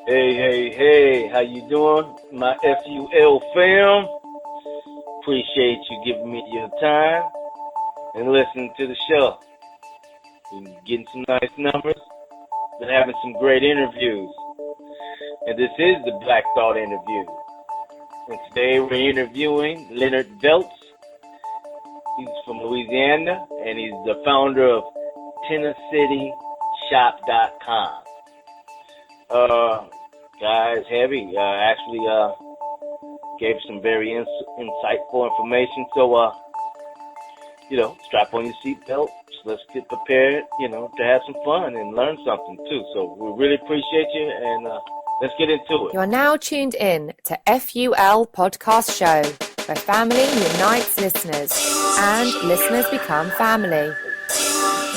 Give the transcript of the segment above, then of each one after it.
Hey, how you doing? My F.U.L. fam. Appreciate you giving me your time and listening to the show. We're getting some nice numbers. Been having some great interviews. And this is the Black Thought interview. And today we're interviewing Leonard VILTZ. He's from Louisiana, and he's the founder of TennesseeCityShop.com. Guys, Heavy actually gave some very insightful information. So, strap on your seatbelt. Let's get prepared, to have some fun and learn something too. So we really appreciate you, and let's get into it. You're now tuned in to F.U.L. Podcast Show, where family unites listeners and listeners become family.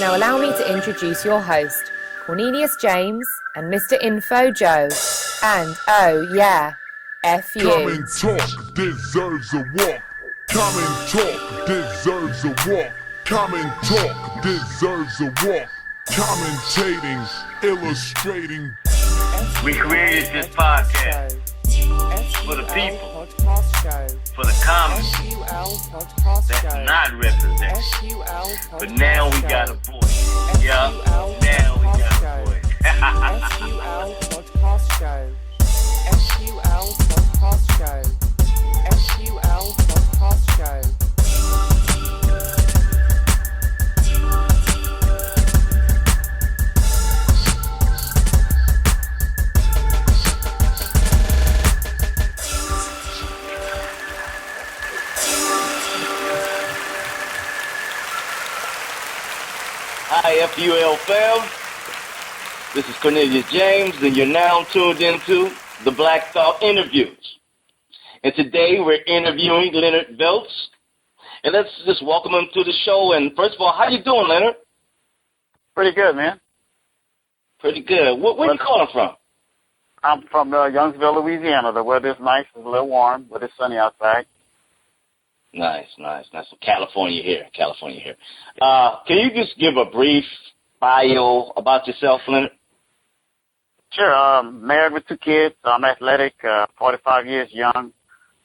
Now allow me to introduce your host, Cornelius James and Mr. Info Joe. And oh yeah, F.U. Come and talk deserves a walk. Come and talk deserves a walk. Come and talk deserves a walk. Commentating, illustrating. We created this podcast for the people, for the comments that's not represented. But now we got a voice. Yeah, now we got a voice. F.U.L. Podcast Show. F.U.L. Podcast Show. F.U.L. Podcast Show. Hi, F.U.L. fam. This is Cornelius James, and you're now tuned into the Black Thought interviews. And today we're interviewing Leonard VILTZ. And let's just welcome him to the show. And first of all, how you doing, Leonard? Pretty good, man. Pretty good. Where you calling from? I'm from Youngsville, Louisiana. The weather's nice. It's a little warm, but it's sunny outside. Nice. California here. Can you just give a brief bio about yourself, Leonard? Sure. Married with 2 kids. I'm athletic, 45 years young.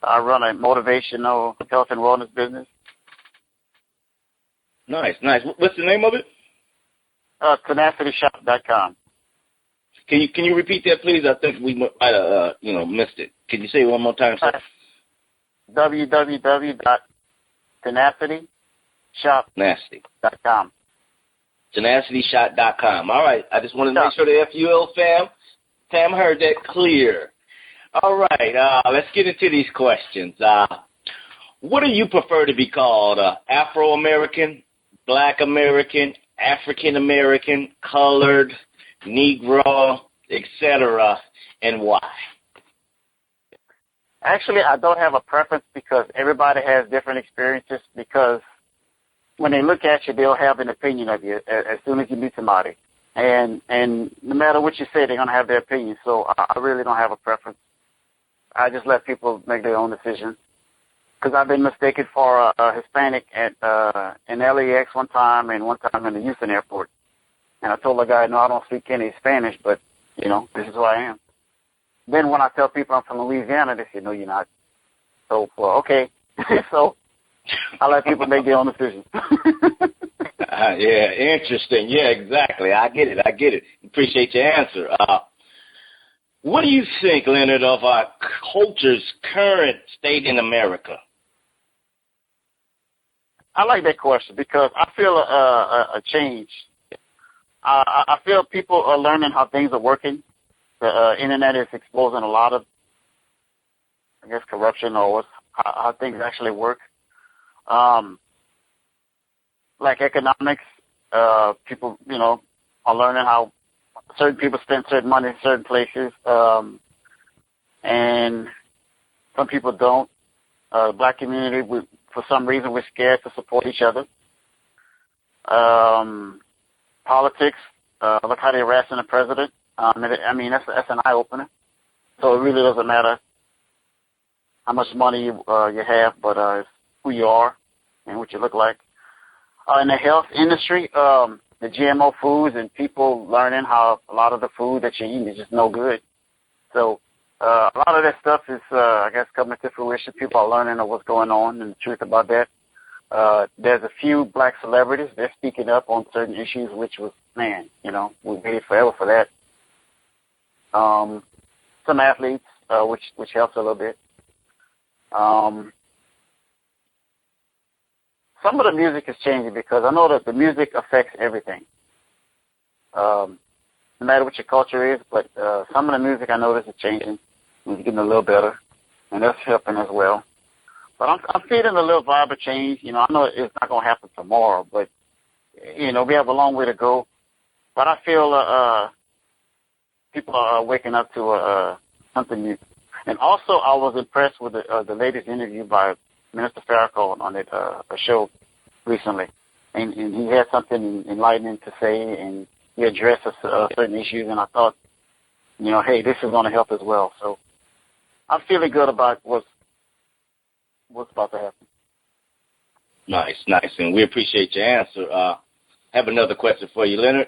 I run a motivational health and wellness business. Nice. What's the name of it? TennesseeCityShop.com. Can you repeat that, please? I think we might have missed it. Can you say it one more time, sir? www.TennesseeCityShop.com. TennesseeCityShop.com. All right. I just wanted to make sure the F.U.L. fam heard that clear. All right. Let's get into these questions. What do you prefer to be called? Afro-American, Black American, African American, colored, Negro, etc., and why? Actually, I don't have a preference because everybody has different experiences, because when they look at you, they'll have an opinion of you as soon as you meet somebody. And no matter what you say, they're going to have their opinion. So I really don't have a preference. I just let people make their own decisions. Because I've been mistaken for a Hispanic in LAX one time and one time in the Houston airport. And I told the guy, no, I don't speak any Spanish, but, this is who I am. Then when I tell people I'm from Louisiana, they say, no, you're not. So, well, okay. So I let people make their own decisions. Yeah, interesting. Yeah, exactly. I get it. Appreciate your answer. What do you think, Leonard, of our culture's current state in America? I like that question because I feel a change. I feel people are learning how things are working. The internet is exposing a lot of, corruption or how things actually work. Like economics, people, are learning how certain people spend certain money in certain places, and some people don't. The black community, for some reason, we're scared to support each other. Politics, look how they're harassing the president. That's an eye-opener. So it really doesn't matter how much money you have, but it's who you are and what you look like. In the health industry, the GMO foods and people learning how a lot of the food that you're eating is just no good. So a lot of that stuff is, I guess, coming to fruition. People are learning of what's going on and the truth about that. There's a few black celebrities. They're speaking up on certain issues, which was, man, you know, we waited forever for that. Some athletes, which helps a little bit. Some of the music is changing because I know that the music affects everything. No matter what your culture is, but some of the music I notice is changing. It's getting a little better, and that's helping as well. But I'm feeling a little vibe of change. You know, I know it's not going to happen tomorrow, but, you know, we have a long way to go. But I feel people are waking up to something new. And also, I was impressed with the latest interview by Minister Farrakhan on a show recently. And he had something enlightening to say, and he addressed certain issues, and I thought, you know, hey, this is going to help as well. So I'm feeling good about what's about to happen. Nice. And we appreciate your answer. I have another question for you, Leonard.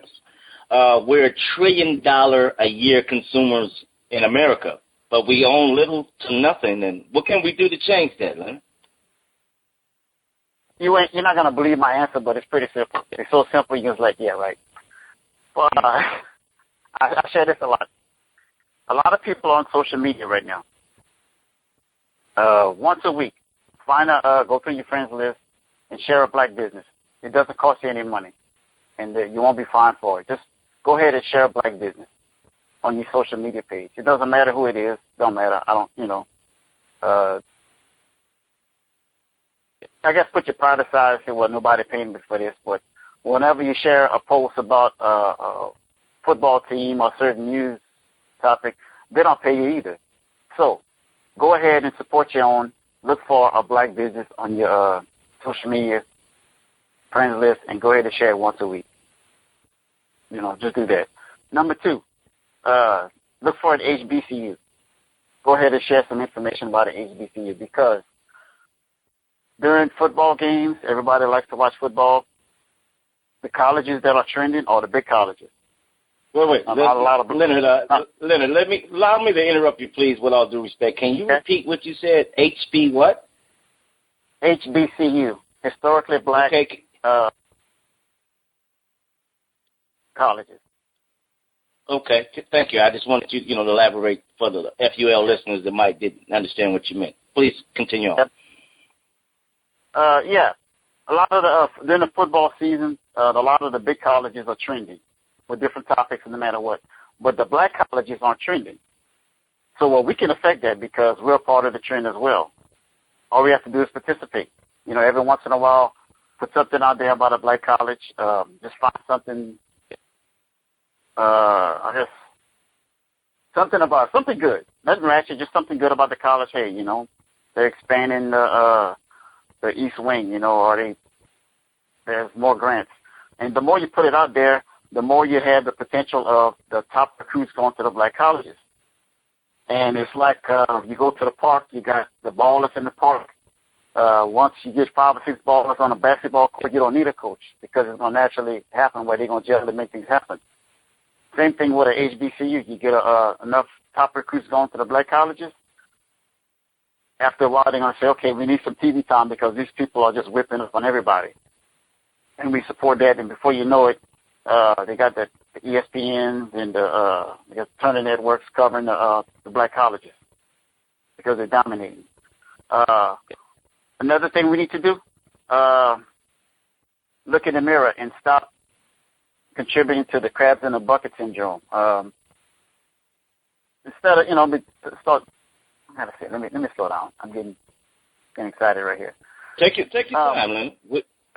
We're $1 trillion a year consumers in America, but we own little to nothing. And what can we do to change that, Leonard? You're not going to believe my answer, but it's pretty simple. It's so simple, you're just like, yeah, right. But I share this a lot. A lot of people are on social media right now. Once a week, go through your friends list and share a black business. It doesn't cost you any money, and you won't be fined for it. Just go ahead and share a black business on your social media page. It doesn't matter who it is. Don't matter. I guess put your pride aside and say, well, nobody paid me for this. But whenever you share a post about a football team or certain news topic, they don't pay you either. So go ahead and support your own. Look for a black business on your social media friends list and go ahead and share it once a week. You know, just do that. Number 2, look for an HBCU. Go ahead and share some information about an HBCU because during football games, everybody likes to watch football. The colleges that are trending are the big colleges. Wait. Leonard, allow me to interrupt you, please, with all due respect. Can you repeat what you said? HB what? HBCU, historically black colleges. Okay, thank you. I just wanted you, to elaborate for the FUL listeners that didn't understand what you meant. Please continue on. Yep. A lot of during the football season, a lot of the big colleges are trending with different topics no matter what. But the black colleges aren't trending. So we can affect that because we're part of the trend as well. All we have to do is participate. Every once in a while, put something out there about a black college. Just find something, something good. Nothing ratchet, just something good about the college. Hey, they're expanding the East Wing, or there's more grants. And the more you put it out there, the more you have the potential of the top recruits going to the black colleges. And it's like you go to the park, you got the ballers in the park. Once you get 5 or 6 ballers on a basketball court, you don't need a coach because it's going to naturally happen where they're going to gel to make things happen. Same thing with an HBCU. You get enough top recruits going to the black colleges. After a while, they're going to say, okay, we need some TV time because these people are just whipping up on everybody. And we support that, and before you know it, they got the ESPNs and they got Turner Networks covering the black colleges because they're dominating. Another thing we need to do, look in the mirror and stop contributing to the crabs in the bucket syndrome. Instead of, start. How to say? Let me slow down. I'm getting excited right here. Take your time, Leonard.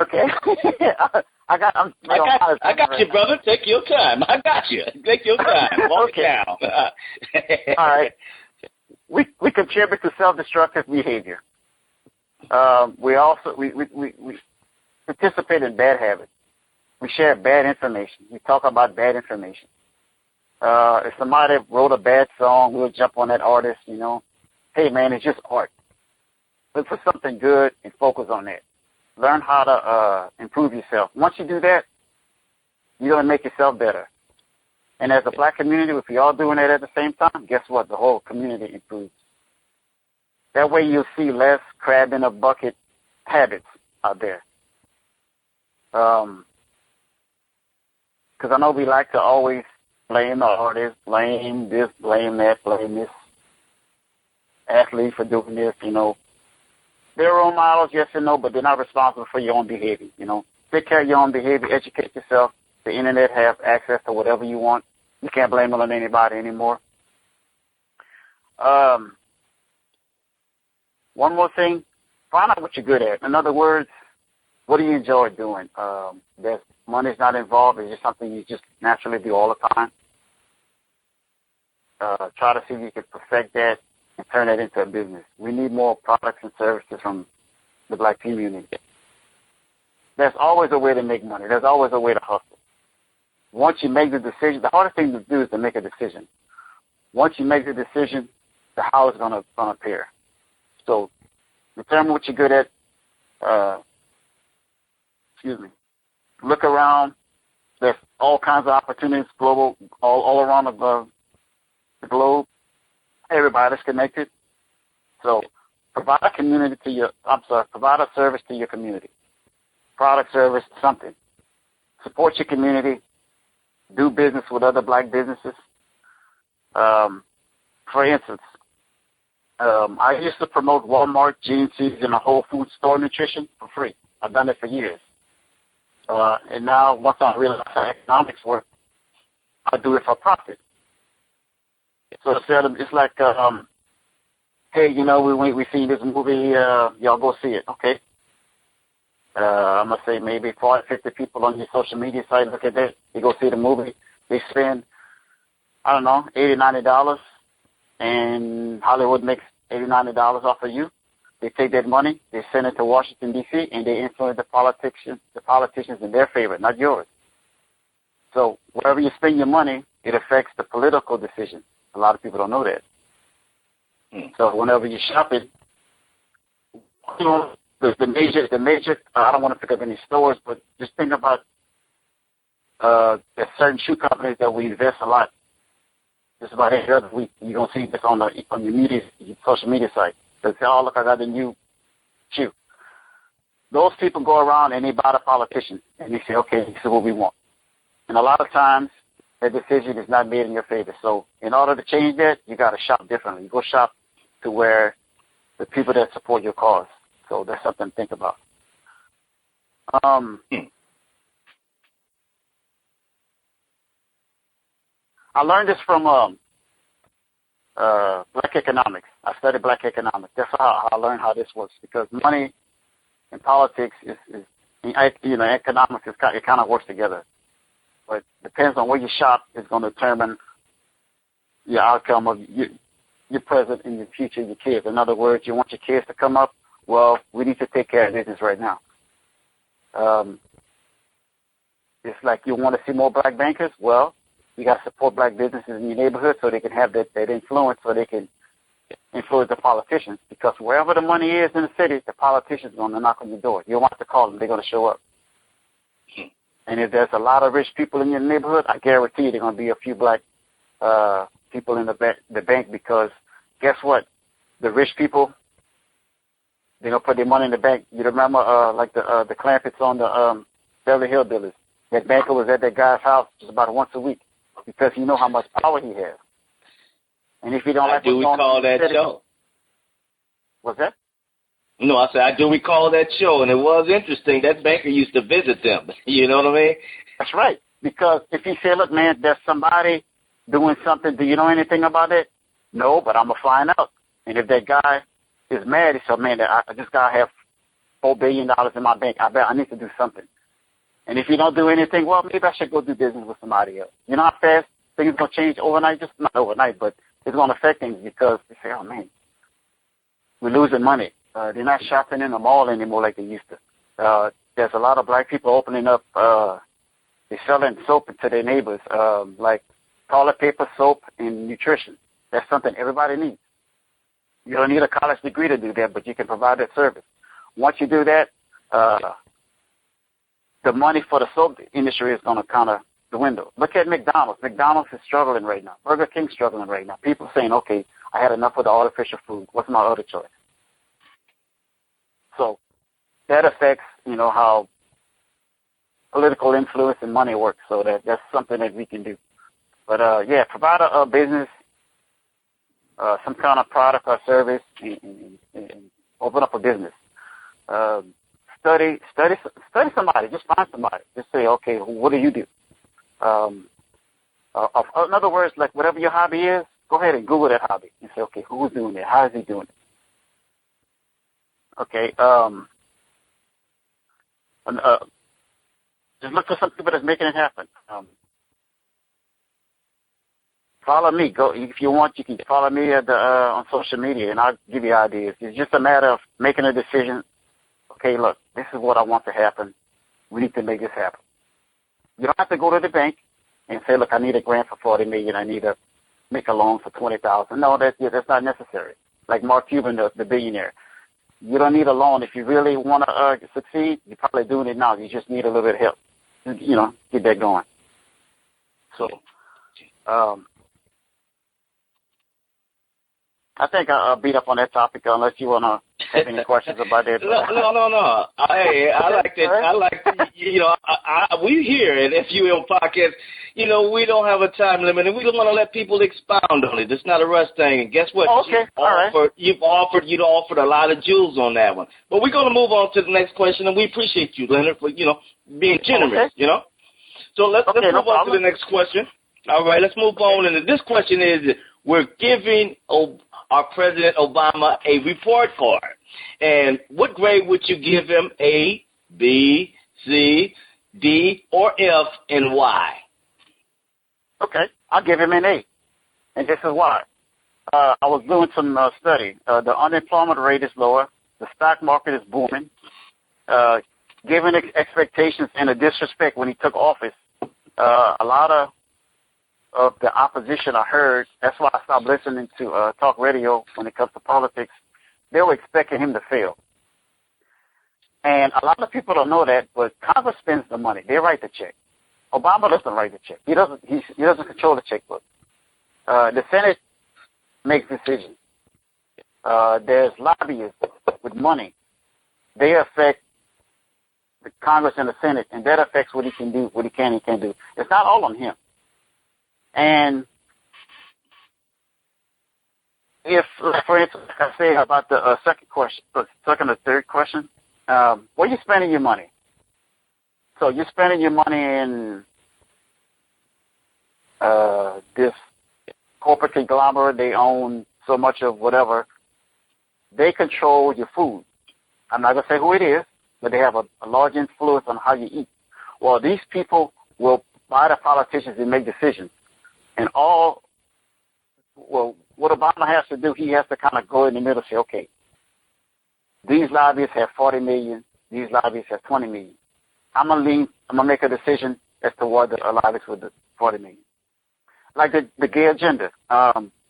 Okay. I got you, brother. Take your time. I got you. Take your time. Walk it down. All right. We contribute to self-destructive behavior. We also we participate in bad habits. We share bad information. We talk about bad information. If somebody wrote a bad song, we'll jump on that artist. Hey man, it's just art. Look for something good and focus on that. Learn how to improve yourself. Once you do that, you're going to make yourself better. And as a black community, if we all doing it at the same time, guess what? The whole community improves. That way you'll see less crab in a bucket habits out there. Because I know we like to always blame the artist, blame this, blame that, blame this athlete for doing this, you know. They're role models, yes and no, but they're not responsible for your own behavior, you know. Take care of your own behavior, educate yourself. The internet has access to whatever you want. You can't blame it on anybody anymore. One more thing, find out what you're good at. In other words, what do you enjoy doing? There's money's not involved. It's just something you just naturally do all the time. Try to see if you can perfect that and turn that into a business. We need more products and services from the black community. There's always a way to make money. There's always a way to hustle. Once you make the decision, the hardest thing to do is to make a decision. Once you make the decision, the how is going to appear. So determine what you're good at. Look around. There's all kinds of opportunities global, all around the globe. Everybody's connected. So provide a provide a service to your community. Product, service, something. Support your community. Do business with other black businesses. For instance, I used to promote Walmart, GNC's, and a Whole Foods store nutrition for free. I've done it for years. And now, once I realize how economics work, I do it for profit. So it's like, hey, you know, we seen this movie, y'all go see it, okay? I'm going to say maybe 40, 50 people on your social media site look at that. They go see the movie. They spend, I don't know, $80, $90, and Hollywood makes $80, $90 off of you. They take that money, they send it to Washington, D.C., and they influence the politicians in their favor, not yours. So wherever you spend your money, it affects the political decision. A lot of people don't know that. So whenever you're shopping, you know, the major, I don't want to pick up any stores, but just think about there's certain shoe companies that we invest a lot. Just about every other week, you're going to see this on your social media site. They say, oh, look, I got a new shoe. Those people go around and they buy the politician, and they say, okay, this is what we want. And a lot of times, that decision is not made in your favor. So in order to change that, you got to shop differently. You go shop to where the people that support your cause. So that's something to think about. I learned this from black economics. I studied black economics. That's how I learned how this works, because money and politics is economics it kind of works together. But depends on where you shop is going to determine your outcome of your present and your future, your kids. In other words, you want your kids to come up. Well, we need to take care of business right now. It's like you want to see more black bankers. Well, you got to support black businesses in your neighborhood so they can have that influence, so they can influence the politicians. Because wherever the money is in the city, the politicians are going to knock on your door. You don't have to call them. They're going to show up. And if there's a lot of rich people in your neighborhood, I guarantee you there are going to be a few black people in the bank, because guess what? The rich people, they're going to put their money in the bank. You remember the Clampets on the Beverly Hillbillies? That banker was at that guy's house just about once a week, because you know how much power he has. And if you don't like do recall that show. What's that? No, I said I do recall that show, and it was interesting. That banker used to visit them. You know what I mean? That's right. Because if he said, look, man, there's somebody doing something, do you know anything about it? No, but I'm going to find out. And if that guy is mad, he said, man, this guy have $4 billion in my bank. I need to do something. And if you don't do anything, well, maybe I should go do business with somebody else. You know how fast things are going to change overnight? Just not overnight, but it's going to affect things, because they say, oh, man, we're losing money. They're not shopping in the mall anymore like they used to. There's a lot of black people opening up. They're selling soap to their neighbors, like toilet paper, soap, and nutrition. That's something everybody needs. You don't need a college degree to do that, but you can provide that service. Once you do that, the money for the soap industry is going to kind of the window. Look at McDonald's. McDonald's is struggling right now. Burger King's struggling right now. People saying, okay, I had enough of the artificial food. What's my other choice? So that affects, how political influence and money works. So that's something that we can do. But, provide a business, some kind of product or service, and open up a business. Study somebody. Just find somebody. Just say, okay, what do you do? In other words, like whatever your hobby is, go ahead and Google that hobby and say, okay, who's doing it? How is he doing it? Okay. Just look for some people that's making it happen. Follow me. Go if you want. You can follow me at on social media, and I'll give you ideas. It's just a matter of making a decision. Okay, look, this is what I want to happen. We need to make this happen. You don't have to go to the bank and say, look, I need a grant for $40 million. I need to make a loan for $20,000. No, that's not necessary. Like Mark Cuban, the billionaire. You don't need a loan. If you really want to succeed, you're probably doing it now. You just need a little bit of help. Get that going. So, I think I'll beat up on that topic unless you want to have any questions about that. No. Hey, I like that. I like that. We here at F.U.L. Podcast, we don't have a time limit, and we don't want to let people expound on it. It's not a rush thing. And guess what? Okay, You've offered a lot of jewels on that one. But we're going to move on to the next question, and we appreciate you, Leonard, for, being generous, So let's move on to the next question. All right, let's move on. And this question is, we're giving our President Obama a report card. And what grade would you give him? A, B, C, D, or F, and why? Okay, I'll give him an A. And this is why. I was doing some study. The unemployment rate is lower. The stock market is booming. Given expectations and the disrespect when he took office, a lot of the opposition I heard, that's why I stopped listening to talk radio when it comes to politics. They were expecting him to fail. And a lot of people don't know that, but Congress spends the money. They write the check. Obama doesn't write the check. He doesn't control the checkbook. The Senate makes decisions. There's lobbyists with money. They affect the Congress and the Senate, and that affects what he can do, what he can and can't do. It's not all on him. And if, for instance, like I say about the second or third question, where are you spending your money? So you're spending your money in this corporate conglomerate. They own so much of whatever. They control your food. I'm not going to say who it is, but they have a large influence on how you eat. Well, these people will buy the politicians and make decisions. And what Obama has to do, he has to kind of go in the middle and say, okay, these lobbyists have $40 million, these lobbyists have $20 million. I'm going to make a decision as to what the lobbyists with the $40 million. Like the gay agenda,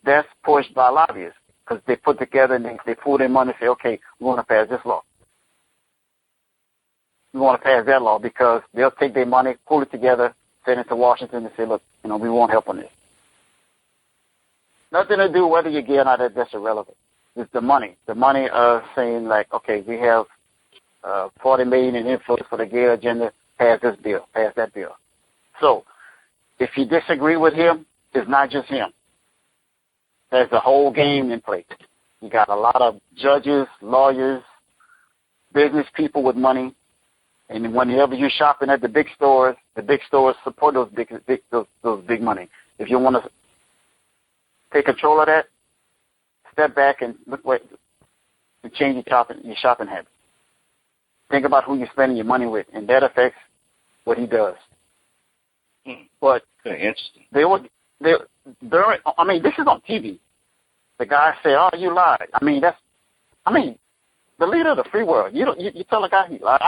that's pushed by lobbyists because they put together and they pool their money and say, okay, we want to pass this law. We want to pass that law because they'll take their money, pull it together, send it to Washington and say, look, we won't help on this. Nothing to do whether you're gay or not, that's irrelevant. It's the money. The money of saying, like, okay, we have $40 million in influence for the gay agenda, pass this bill, pass that bill. So if you disagree with him, it's not just him. There's the whole game in play. You got a lot of judges, lawyers, business people with money. And whenever you're shopping at the big stores support those big money. If you want to take control of that, step back and look to change your shopping habits. Think about who you're spending your money with, and that affects what he does. But very interesting. This is on TV. The guy say, "Oh, you lied." The leader of the free world. You tell a guy he lied.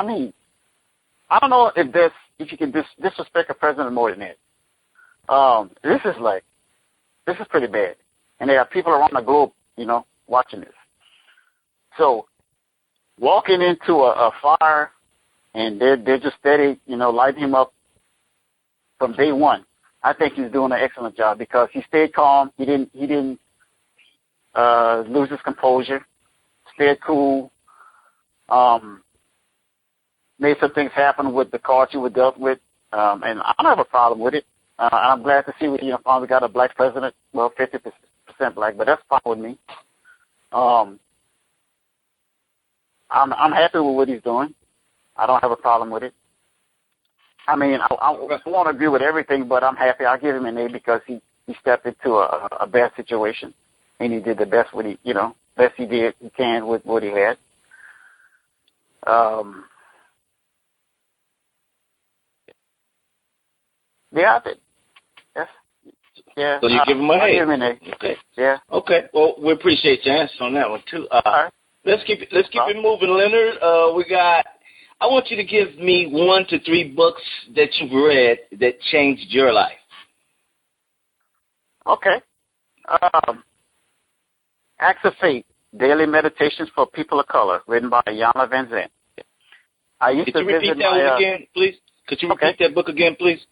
I don't know if you can disrespect a president more than that. This is pretty bad. And there are people around the globe, watching this. So walking into a fire and they're just steady, lighting him up, from day one. I think he's doing an excellent job because he stayed calm. He didn't lose his composure. Stayed cool. Made some things happen with the cards you were dealt with, and I don't have a problem with it. I'm glad to see we finally got a black president. Well, 50% black, but that's fine with me. I'm happy with what he's doing. I don't have a problem with it. I mean, I won't agree with everything, but I'm happy. I'll give him an A because he stepped into a bad situation, and he did the best best he can with what he had. Yeah, I think. Yeah. So you give him a A. Give him an A. Okay. Yeah. Okay. Well, we appreciate your answer on that one too. All right. Let's keep it moving, Leonard. I want you to give me 1 to 3 books that you've read that changed your life. Okay. Acts of Faith, Daily Meditations for People of Color, written by Iyanla Vanzant. Could you repeat that one again, please? Could you repeat that book again, please?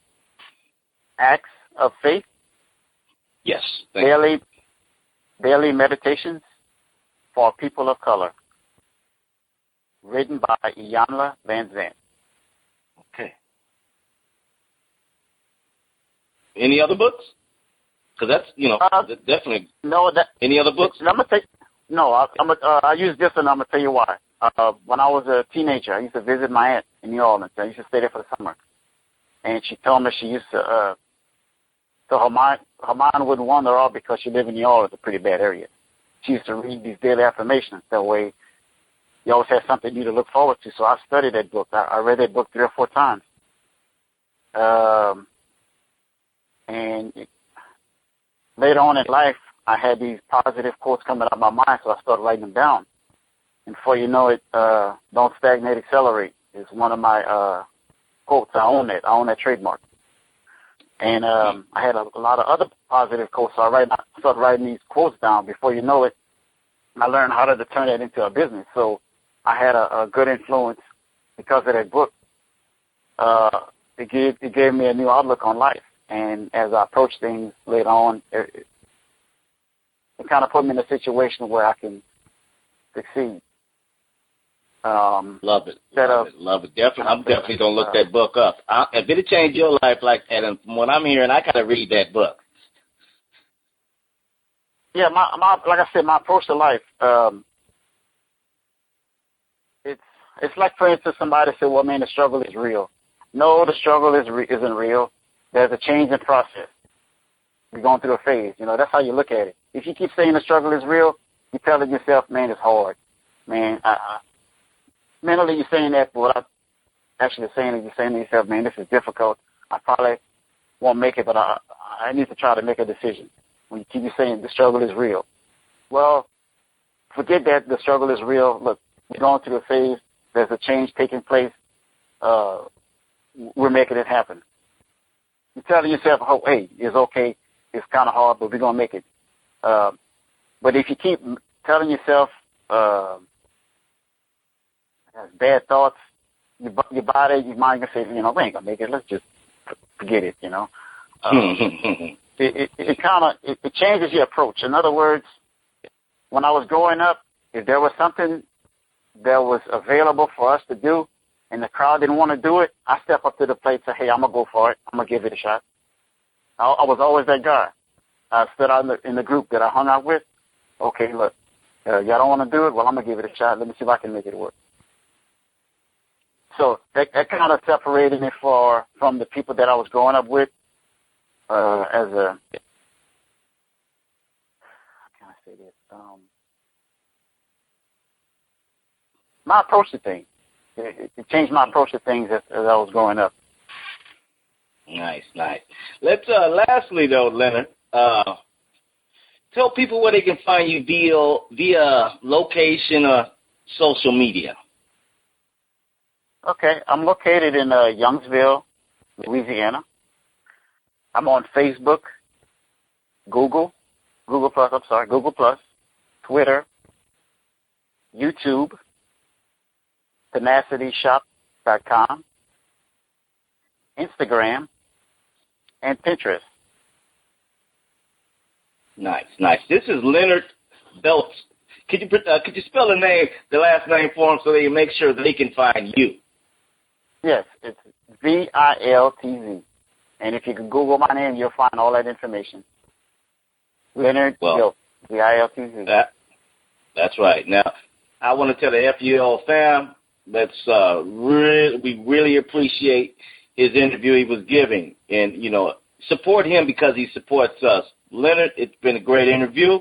Acts of Faith. Yes. Daily Meditations for People of Color, written by Iyanla Vanzant. Okay. Any other books? Because that's definitely. No, any other books? I use this, and I'm gonna tell you why. When I was a teenager, I used to visit my aunt in New Orleans. I used to stay there for the summer, and she told me she used to. So her mind wouldn't wander off because she lived in New Orleans, a pretty bad area. She used to read these daily affirmations. That way, you always had something new to look forward to. So I studied that book. I read that book 3 or 4 times. And later on in life, I had these positive quotes coming out of my mind, so I started writing them down. And before you know it, don't stagnate, accelerate is one of my quotes. I own that trademark. And I had a lot of other positive quotes, so I started writing these quotes down. Before you know it, I learned how to turn that into a business. So I had a good influence because of that book. It gave me a new outlook on life. And as I approached things later on, it kind of put me in a situation where I can succeed. Love it. Definitely, I'm definitely gonna look that book up. If it changed your life like that, and from what I'm hearing, I gotta read that book. Yeah, like I said, my approach to life, it's like, for instance, somebody said, "Well, man, the struggle is real." No, the struggle isn't real. There's a change in process. You're going through a phase. That's how you look at it. If you keep saying the struggle is real, you're telling yourself, "Man, it's hard." Man, mentally you're saying that, but what I'm actually saying is you're saying to yourself, "Man, this is difficult. I probably won't make it, but I need to try to make a decision." When you keep saying the struggle is real, well, forget that the struggle is real. Look, we're going through a phase. There's a change taking place. We're making it happen. You're telling yourself, "Oh, hey, it's okay. It's kind of hard, but we're going to make it." But if you keep telling yourself bad thoughts, your body, your mind can say, "We ain't going to make it. Let's just forget it," It changes your approach. In other words, when I was growing up, if there was something that was available for us to do and the crowd didn't want to do it, I step up to the plate and say, "Hey, I'm going to go for it. I'm going to give it a shot." I was always that guy. I stood out in the group that I hung out with. "Okay, look, y'all don't want to do it? Well, I'm going to give it a shot. Let me see if I can make it work." So that kind of separated me from the people that I was growing up with as a, how can I say this? My approach to things. It changed my approach to things as I was growing up. Nice. Let's lastly though, Leonard, tell people where they can find you via location or social media. Okay, I'm located in Youngsville, Louisiana. I'm on Facebook, Google Plus, Twitter, YouTube, tenacityshop.com, Instagram, and Pinterest. Nice. This is Leonard VILTZ. Could you spell the last name for him so they can make sure they can find you? Yes, it's VILTZ. And if you can Google my name, you'll find all that information. Leonard VILTZ, VILTZ. That's right. Now, I want to tell the F.U.L. fam, we really appreciate his interview he was giving. And, support him because he supports us. Leonard, it's been a great interview,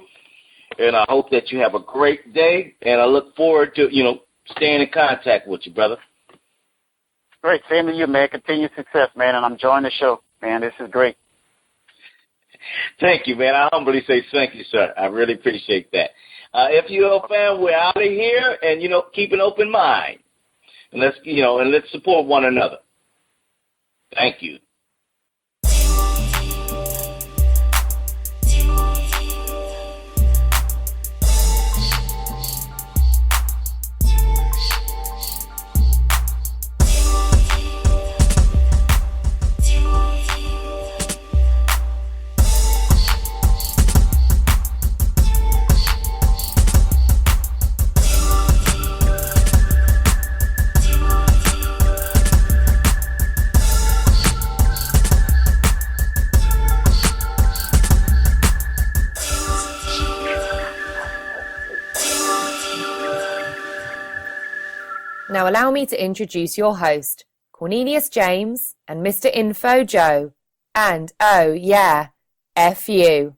and I hope that you have a great day, and I look forward to, staying in contact with you, brother. Great. Same to you, man. Continued success, man, and I'm enjoying the show, man. This is great. Thank you, man. I humbly say thank you, sir. I really appreciate that. F.U.L. fam, we're out of here, and, keep an open mind. And let's support one another. Thank you. Now allow me to introduce your host, Cornelius James and Mr. Info Joe. And oh yeah, F you.